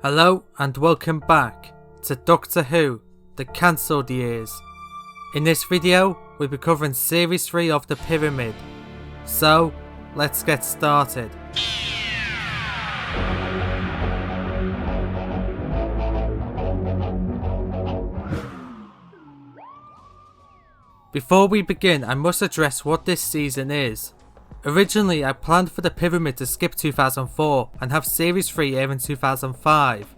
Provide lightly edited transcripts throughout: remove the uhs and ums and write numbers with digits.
Hello and welcome back to Doctor Who, The Cancelled Years. In this video, we'll be covering Series 3 of The Pyramid. So, let's get started. Before we begin, I must address what this season is. Originally, I planned for The Pyramid to skip 2004 and have Series 3 air in 2005.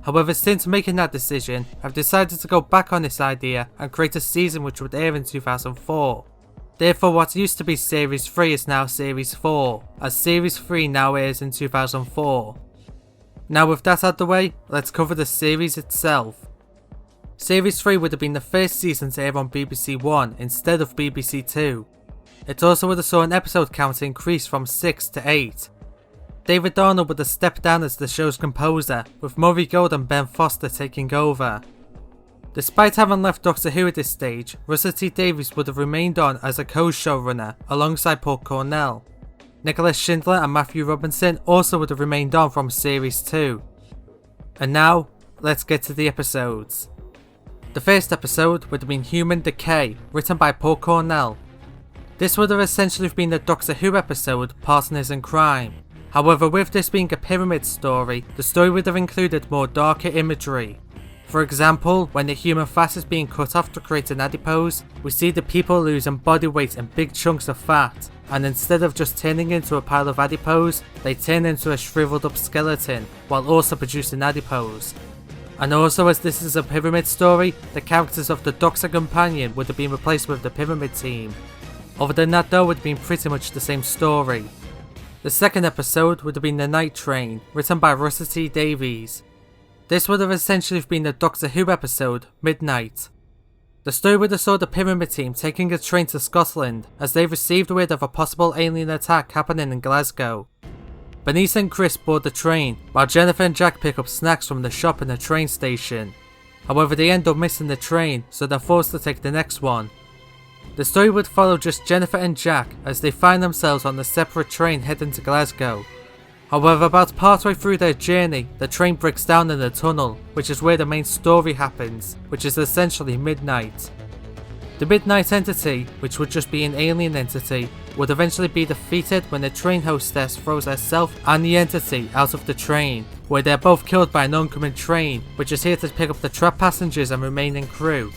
However, since making that decision, I've decided to go back on this idea and create a season which would air in 2004. Therefore, what used to be Series 3 is now Series 4, as Series 3 now airs in 2004. Now with that out the way, let's cover the series itself. Series 3 would have been the first season to air on BBC One instead of BBC Two. It also would have saw an episode count increase from 6 to 8. David Arnold would have stepped down as the show's composer, with Murray Gold and Ben Foster taking over. Despite having left Doctor Who at this stage, Russell T Davies would have remained on as a co-showrunner alongside Paul Cornell. Nicholas Schindler and Matthew Robinson also would have remained on from Series 2. And now, let's get to the episodes. The first episode would have been Human Decay, written by Paul Cornell. This would have essentially been the Doctor Who episode, Partners in Crime. However, with this being a pyramid story, the story would have included more darker imagery. For example, when the human fat is being cut off to create an adipose, we see the people losing body weight and big chunks of fat, and instead of just turning into a pile of adipose, they turn into a shriveled up skeleton, while also producing adipose. And also, as this is a pyramid story, the characters of the Doctor Companion would have been replaced with the pyramid team. Other than that though, it would have been pretty much the same story. The second episode would have been The Night Train, written by Russell T Davies. This would have essentially been the Doctor Who episode, Midnight. The story would have saw the pyramid team taking a train to Scotland as they received word of a possible alien attack happening in Glasgow. Bernice and Chris board the train, while Jennifer and Jack pick up snacks from the shop in the train station. However, they end up missing the train, so they're forced to take the next one. The story would follow just Jennifer and Jack as they find themselves on a separate train heading to Glasgow. However, about partway through their journey, the train breaks down in a tunnel, which is where the main story happens, which is essentially Midnight. The Midnight entity, which would just be an alien entity, would eventually be defeated when the train hostess throws herself and the entity out of the train, where they're both killed by an oncoming train, which is here to pick up the trapped passengers and remaining crew.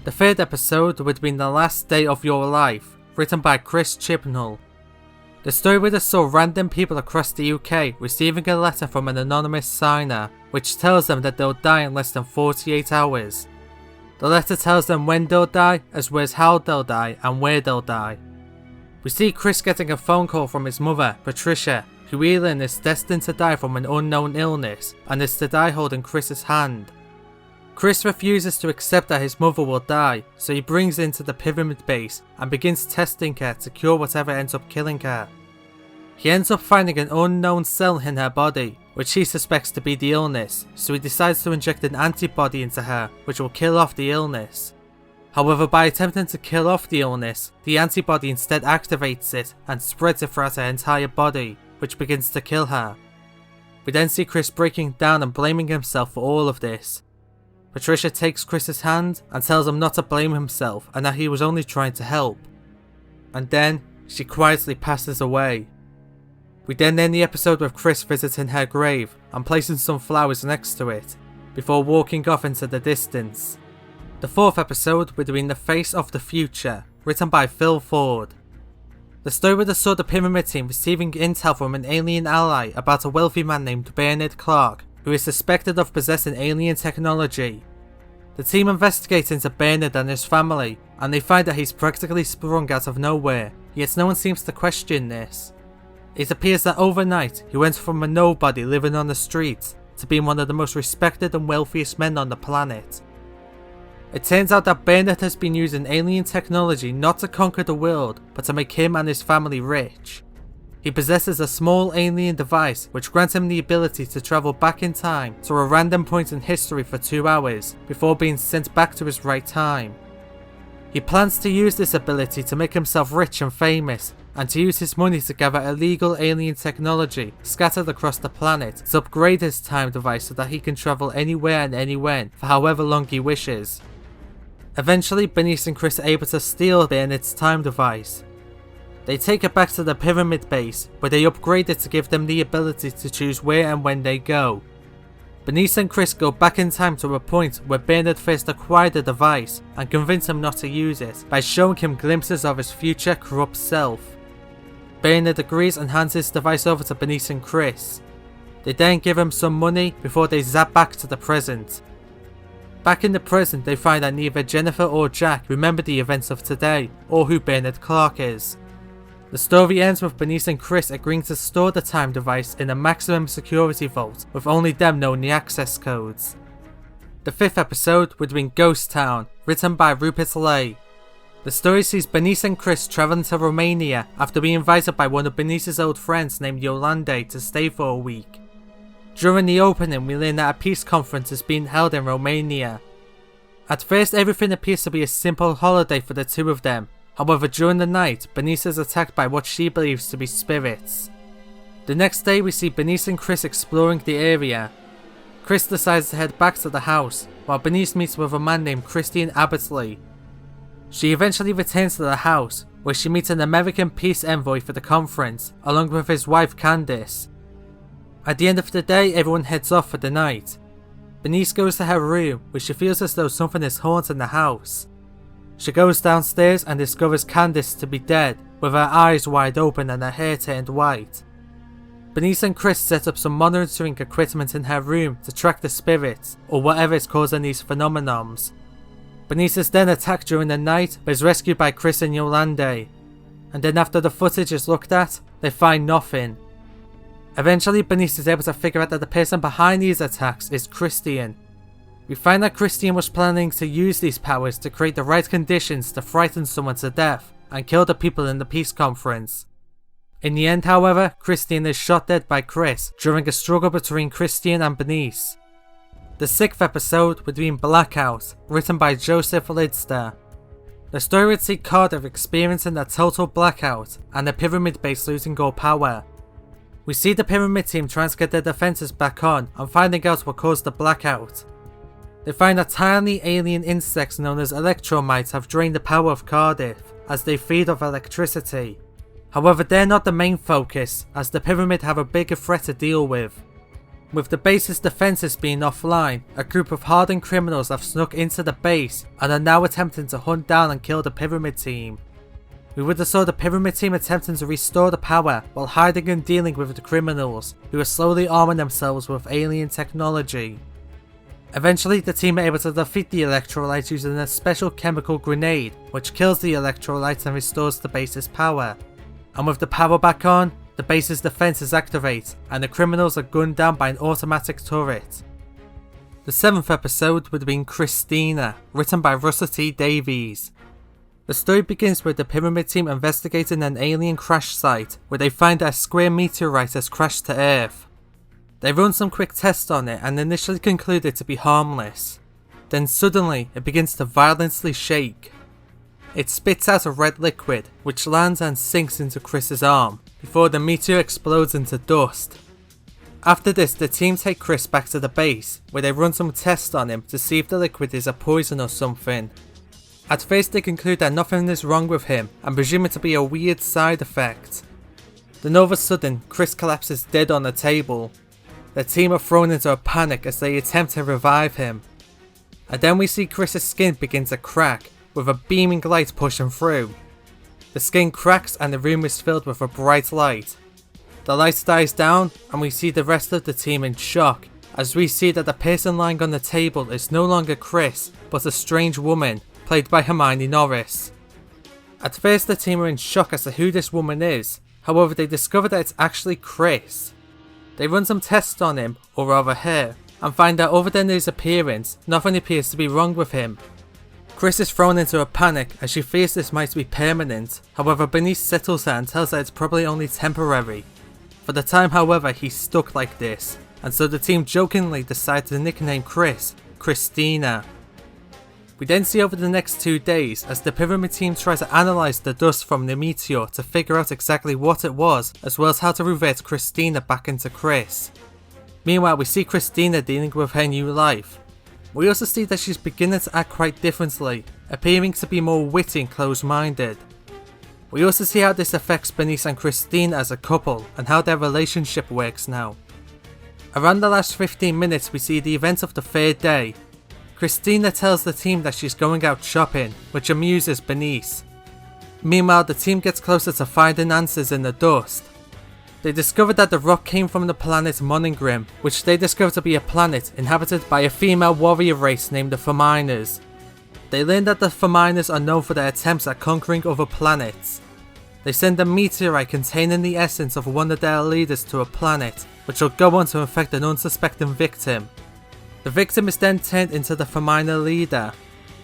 The third episode would have been The Last Day of Your Life, written by Chris Chibnall. The story would have saw random people across the UK receiving a letter from an anonymous signer, which tells them that they'll die in less than 48 hours. The letter tells them when they'll die, as well as how they'll die and where they'll die. We see Chris getting a phone call from his mother, Patricia, who we learn is destined to die from an unknown illness and is to die holding Chris's hand. Chris refuses to accept that his mother will die, so he brings her into the pyramid base and begins testing her to cure whatever ends up killing her. He ends up finding an unknown cell in her body, which he suspects to be the illness, so he decides to inject an antibody into her, which will kill off the illness. However, by attempting to kill off the illness, the antibody instead activates it and spreads it throughout her entire body, which begins to kill her. We then see Chris breaking down and blaming himself for all of this. Patricia takes Chris's hand and tells him not to blame himself and that he was only trying to help. And then, she quietly passes away. We then end the episode with Chris visiting her grave and placing some flowers next to it, before walking off into the distance. The fourth episode would have been The Face of the Future, written by Phil Ford. The story would have saw the pyramid team receiving intel from an alien ally about a wealthy man named Bernard Clark, who is suspected of possessing alien technology. The team investigates into Bernard and his family, and they find that he's practically sprung out of nowhere, yet no one seems to question this. It appears that overnight, he went from a nobody living on the streets to being one of the most respected and wealthiest men on the planet. It turns out that Bernard has been using alien technology not to conquer the world, but to make him and his family rich. He possesses a small alien device which grants him the ability to travel back in time to a random point in history for 2 hours before being sent back to his right time. He plans to use this ability to make himself rich and famous, and to use his money to gather illegal alien technology scattered across the planet to upgrade his time device so that he can travel anywhere and anywhen for however long he wishes. Eventually, Bernice and Chris are able to steal Bernard's time device. They take it back to the pyramid base, where they upgrade it to give them the ability to choose where and when they go. Bernice and Chris go back in time to a point where Bernard first acquired the device and convince him not to use it by showing him glimpses of his future corrupt self. Bernard agrees and hands his device over to Bernice and Chris. They then give him some money before they zap back to the present. Back in the present, they find that neither Jennifer or Jack remember the events of today or who Bernard Clark is. The story ends with Bernice and Chris agreeing to store the time device in a maximum security vault with only them knowing the access codes. The 5th episode would be Ghost Town, written by Rupert Lay. The story sees Bernice and Chris travelling to Romania after being invited by one of Bernice's old friends named Yolande to stay for a week. During the opening, we learn that a peace conference is being held in Romania. At first, everything appears to be a simple holiday for the two of them. However, during the night, Bernice is attacked by what she believes to be spirits. The next day, we see Bernice and Chris exploring the area. Chris decides to head back to the house, while Bernice meets with a man named Christian Abbotley. She eventually returns to the house, where she meets an American peace envoy for the conference, along with his wife Candice. At the end of the day, everyone heads off for the night. Bernice goes to her room, where she feels as though something is haunting the house. She goes downstairs and discovers Candice to be dead, with her eyes wide open and her hair turned white. Bernice and Chris set up some monitoring equipment in her room to track the spirits, or whatever is causing these phenomenons. Bernice is then attacked during the night, but is rescued by Chris and Yolande. And then after the footage is looked at, they find nothing. Eventually, Bernice is able to figure out that the person behind these attacks is Christian. We find that Christian was planning to use these powers to create the right conditions to frighten someone to death and kill the people in the peace conference. In the end, however, Christian is shot dead by Chris during a struggle between Christian and Bernice. The 6th episode would be Blackout, written by Joseph Lidster. The story would see Cardiff experiencing a total blackout and the pyramid base losing all power. We see the pyramid team trying to get their defences back on and finding out what caused the blackout. They find that tiny alien insects known as electromites have drained the power of Cardiff as they feed off electricity. However, they're not the main focus, as the pyramid have a bigger threat to deal with. With the base's defences being offline, a group of hardened criminals have snuck into the base and are now attempting to hunt down and kill the pyramid team. We would have saw the pyramid team attempting to restore the power while hiding and dealing with the criminals, who are slowly arming themselves with alien technology. Eventually, the team are able to defeat the electrolytes using a special chemical grenade, which kills the electrolytes and restores the base's power. And with the power back on, the base's defences activate, and the criminals are gunned down by an automatic turret. The 7th episode would have been Christina, written by Russell T. Davies. The story begins with the pyramid team investigating an alien crash site, where they find that a square meteorite has crashed to Earth. They run some quick tests on it and initially conclude it to be harmless. Then suddenly, it begins to violently shake. It spits out a red liquid, which lands and sinks into Chris's arm, before the meteor explodes into dust. After this, the team take Chris back to the base, where they run some tests on him to see if the liquid is a poison or something. At first, they conclude that nothing is wrong with him and presume it to be a weird side effect. Then all of a sudden, Chris collapses dead on the table. The team are thrown into a panic as they attempt to revive him. And then we see Chris's skin begin to crack, with a beaming light pushing through. The skin cracks and the room is filled with a bright light. The light dies down and we see the rest of the team in shock, as we see that the person lying on the table is no longer Chris, but a strange woman, played by Hermione Norris. At first, the team are in shock as to who this woman is, however they discover that it's actually Chris. They run some tests on him, or rather her, and find that other than his appearance, nothing appears to be wrong with him. Chris is thrown into a panic as she fears this might be permanent, however Bernice settles her and tells her it's probably only temporary. For the time, however, he's stuck like this, and so the team jokingly decide to nickname Chris Christina. We then see over the next 2 days as the Pyramid team tries to analyse the dust from the meteor to figure out exactly what it was, as well as how to revert Christina back into Chris. Meanwhile, we see Christina dealing with her new life. We also see that she's beginning to act quite differently, appearing to be more witty and close-minded. We also see how this affects Bernice and Christina as a couple, and how their relationship works now. Around the last 15 minutes we see the events of the 3rd day. Christina tells the team that she's going out shopping, which amuses Bernice. Meanwhile, the team gets closer to finding answers in the dust. They discover that the rock came from the planet Moningrim, which they discover to be a planet inhabited by a female warrior race named the Fominers. They learn that the Fominers are known for their attempts at conquering other planets. They send a meteorite containing the essence of one of their leaders to a planet, which will go on to infect an unsuspecting victim. The victim is then turned into the Femina leader.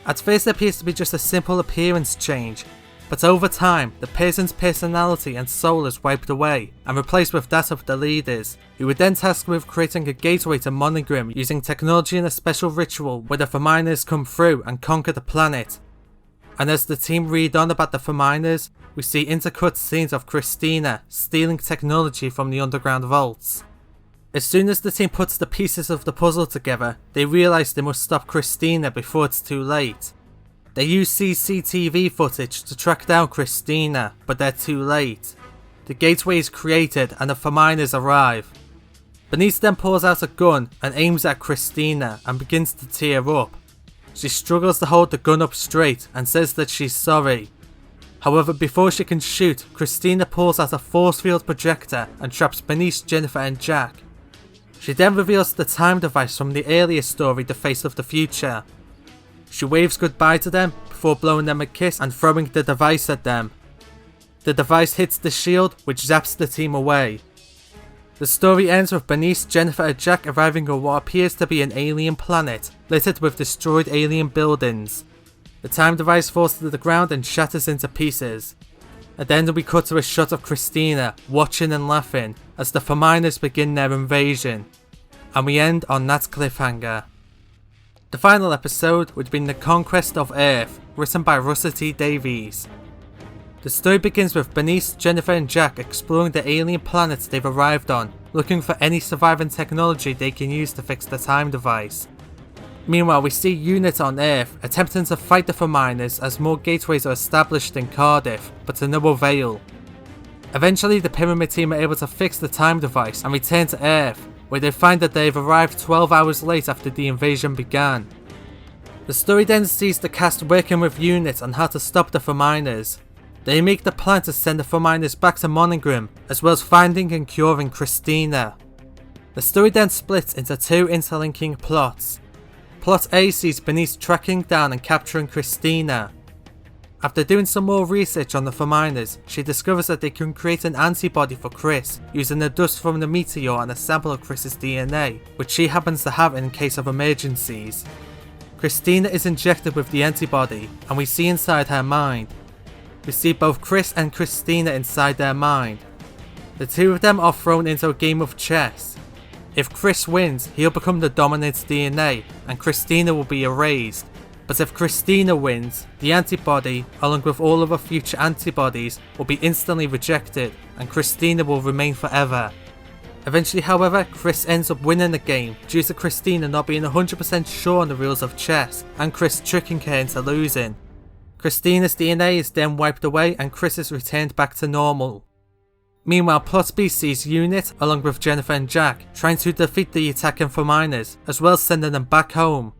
At first it appears to be just a simple appearance change, but over time the person's personality and soul is wiped away and replaced with that of the leaders, who were then tasked with creating a gateway to Moningrim using technology and a special ritual where the Feminers come through and conquer the planet. And as the team read on about the Feminers, we see intercut scenes of Christina stealing technology from the underground vaults. As soon as the team puts the pieces of the puzzle together, they realise they must stop Christina before it's too late. They use CCTV footage to track down Christina, but they're too late. The gateway is created and the Feminers arrive. Bernice then pulls out a gun and aims at Christina and begins to tear up. She struggles to hold the gun up straight and says that she's sorry. However, before she can shoot, Christina pulls out a force field projector and traps Bernice, Jennifer and Jack. She then reveals the time device from the earlier story, The Face of the Future. She waves goodbye to them before blowing them a kiss and throwing the device at them. The device hits the shield, which zaps the team away. The story ends with Bernice, Jennifer and Jack arriving on what appears to be an alien planet, littered with destroyed alien buildings. The time device falls to the ground and shatters into pieces. And then we cut to a shot of Christina, watching and laughing, as the Feminers begin their invasion. And we end on that cliffhanger. The final episode would be The Conquest of Earth, written by Russell T Davies. The story begins with Bernice, Jennifer and Jack exploring the alien planets they've arrived on, looking for any surviving technology they can use to fix the time device. Meanwhile, we see Unit on Earth attempting to fight the Feminers as more gateways are established in Cardiff, but to no avail. Eventually, the Pyramid team are able to fix the time device and return to Earth, where they find that they've arrived 12 hours late after the invasion began. The story then sees the cast working with Unit on how to stop the Feminers. They make the plan to send the Feminers back to Moningrim, as well as finding and curing Christina. The story then splits into 2 interlinking plots. Plot A sees Bernice tracking down and capturing Christina. After doing some more research on the Feminers, she discovers that they can create an antibody for Chris using the dust from the meteor and a sample of Chris's DNA, which she happens to have in case of emergencies. Christina is injected with the antibody, and we see inside her mind. We see both Chris and Christina inside their mind. The two of them are thrown into a game of chess. If Chris wins, he'll become the dominant DNA, and Christina will be erased. But if Christina wins, the antibody, along with all other future antibodies, will be instantly rejected, and Christina will remain forever. Eventually, however, Chris ends up winning the game due to Christina not being 100% sure on the rules of chess, and Chris tricking her into losing. Christina's DNA is then wiped away and Chris is returned back to normal. Meanwhile, Plot B sees Unit, along with Jennifer and Jack, trying to defeat the attacking Feminers, as well as sending them back home.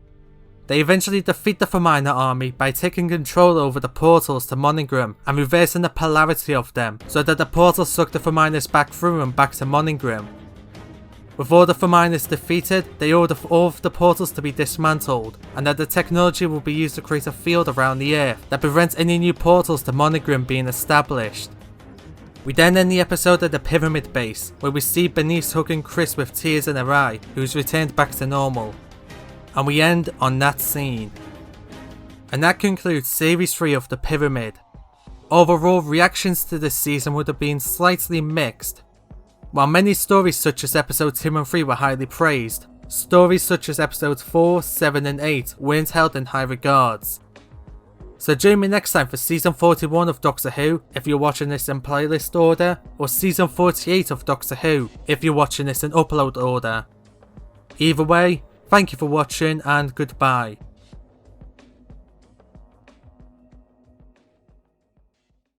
They eventually defeat the Femina army by taking control over the portals to Moningrim and reversing the polarity of them, so that the portals suck the Feminers back through and back to Moningrim. With all the Feminers defeated, they order for all of the portals to be dismantled, and that the technology will be used to create a field around the Earth that prevents any new portals to Moningrim being established. We then end the episode at the Pyramid base, where we see Bernice hugging Chris with tears in her eye, who's returned back to normal. And we end on that scene. And that concludes Series 3 of The Pyramid. Overall, reactions to this season would have been slightly mixed. While many stories such as episodes 2 and 3 were highly praised, stories such as episodes 4, 7 and 8 weren't held in high regards. So join me next time for season 41 of Doctor Who if you're watching this in playlist order, or season 48 of Doctor Who if you're watching this in upload order. Either way, thank you for watching and goodbye.